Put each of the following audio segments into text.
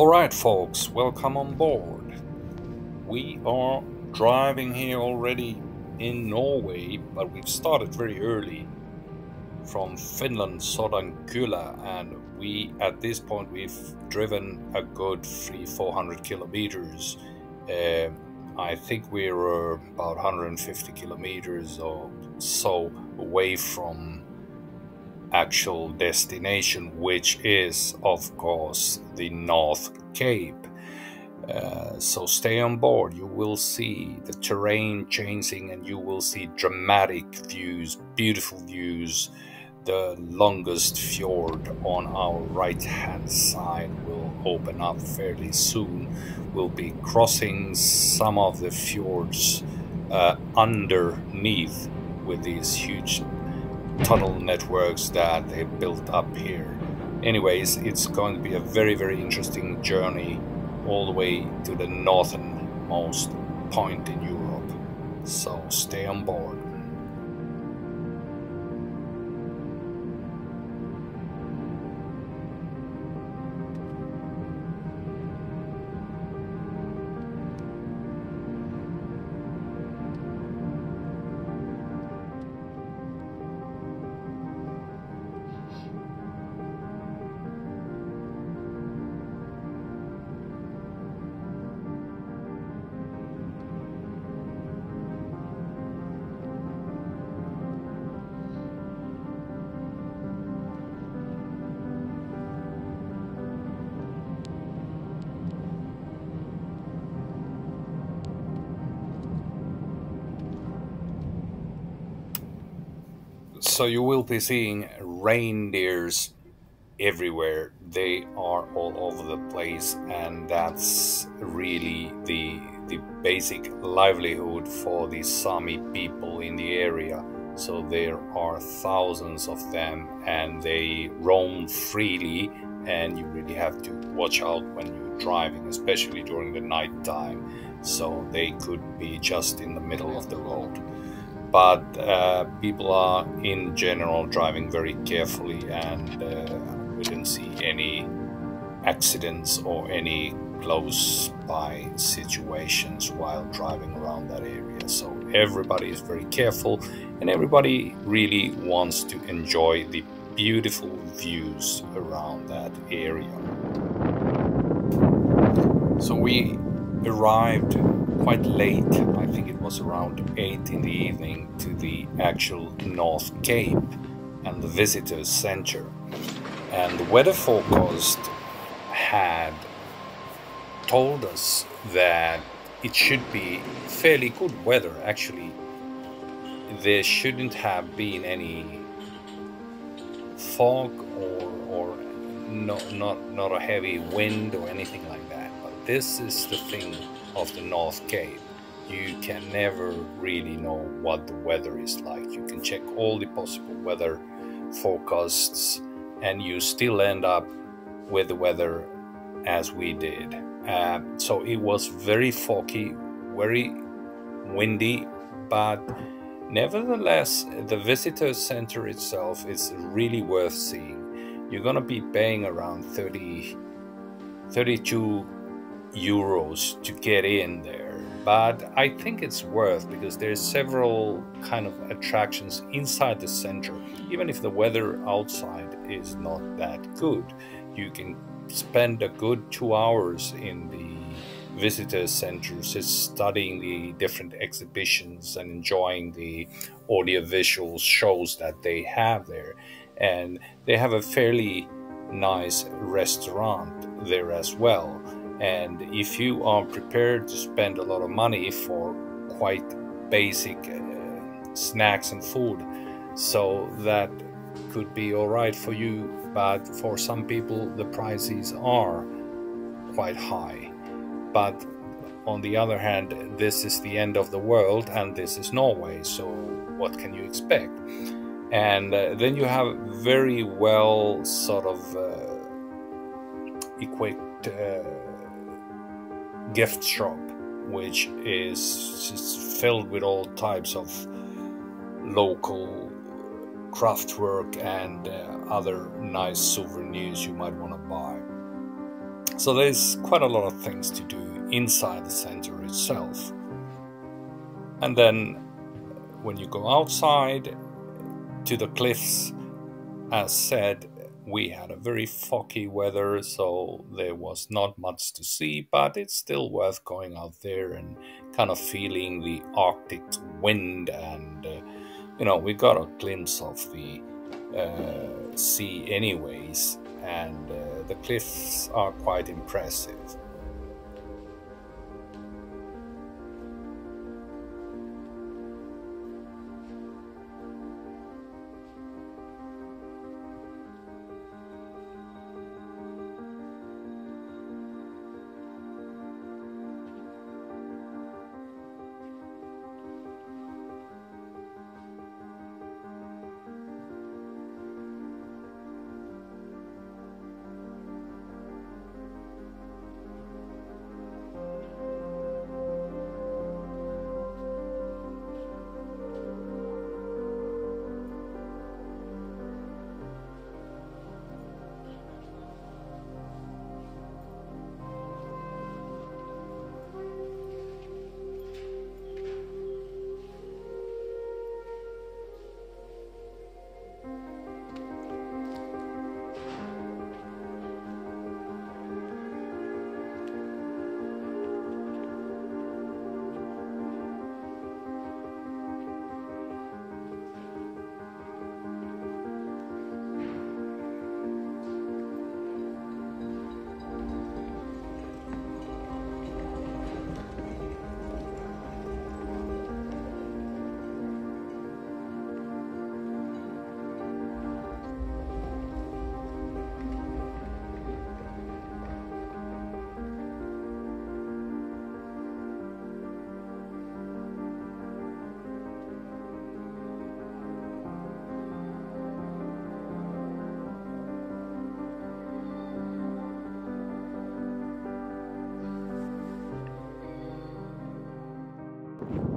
Alright folks, welcome on board. We are driving here already in Norway, but we've started very early from Finland, Sodankylä, and at this point we've driven a good 300-400 kilometers. I think we're about 150 kilometers or so away from actual destination, which is of course the North Cape. So stay on board. You will see the terrain changing and you will see dramatic views, beautiful views. The longest fjord on our right hand side will open up fairly soon. We'll be crossing some of the fjords underneath with these huge tunnel networks that they built up here. Anyways, it's going to be a very interesting journey all the way to the northernmost point in Europe. So stay on board. So you will be seeing reindeers everywhere. They are all over the place, and that's really the basic livelihood for the Sami people in the area. So there are thousands of them and they roam freely, and you really have to watch out when you're driving, especially during the night time. So they could be just in the middle of the road. But people are in general driving very carefully, and we didn't see any accidents or any close by situations while driving around that area. So everybody is very careful and everybody really wants to enjoy the beautiful views around that area. So we arrived quite late, I think it was around 8 in the evening, to the actual North Cape and the visitor center. And the weather forecast had told us that it should be fairly good weather. Actually, there shouldn't have been any fog or not a heavy wind or anything like that. But this is the thing of the North Cape. You can never really know what the weather is like. You can check all the possible weather forecasts and you still end up with the weather as we did. So it was very foggy, very windy, but nevertheless the visitor center itself is really worth seeing. You're gonna be paying around 32 euros to get in there, but I think it's worth, because there's several kind of attractions inside the center. Even if the weather outside is not that good, you can spend a good 2 hours in the visitor centers just studying the different exhibitions and enjoying the audiovisual shows that they have there. And they have a fairly nice restaurant there as well. And if you are prepared to spend a lot of money for quite basic snacks and food, so that could be all right for you. But for some people, the prices are quite high. But on the other hand, this is the end of the world and this is Norway. So what can you expect? And then you have very well sort of equipped gift shop, which is just filled with all types of local craftwork and other nice souvenirs you might want to buy. So there's quite a lot of things to do inside the center itself. And then when you go outside to the cliffs, as said, we had a very foggy weather, so there was not much to see, but it's still worth going out there and kind of feeling the Arctic wind. And we got a glimpse of the sea anyways, and the cliffs are quite impressive.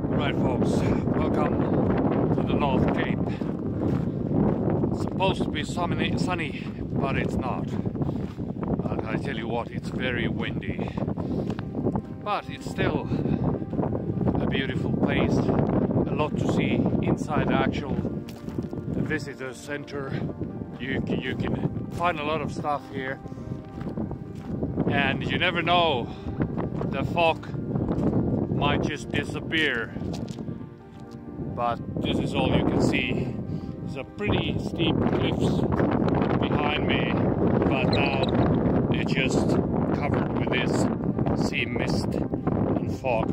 Right, folks, welcome to the North Cape. It's supposed to be sunny, but it's not. But I tell you what, it's very windy. But it's still a beautiful place, a lot to see inside the actual visitor center. You can find a lot of stuff here, and you never know, the fog might just disappear. But this is all you can see. There's a pretty steep cliffs behind me, but now they're just covered with this sea mist and fog.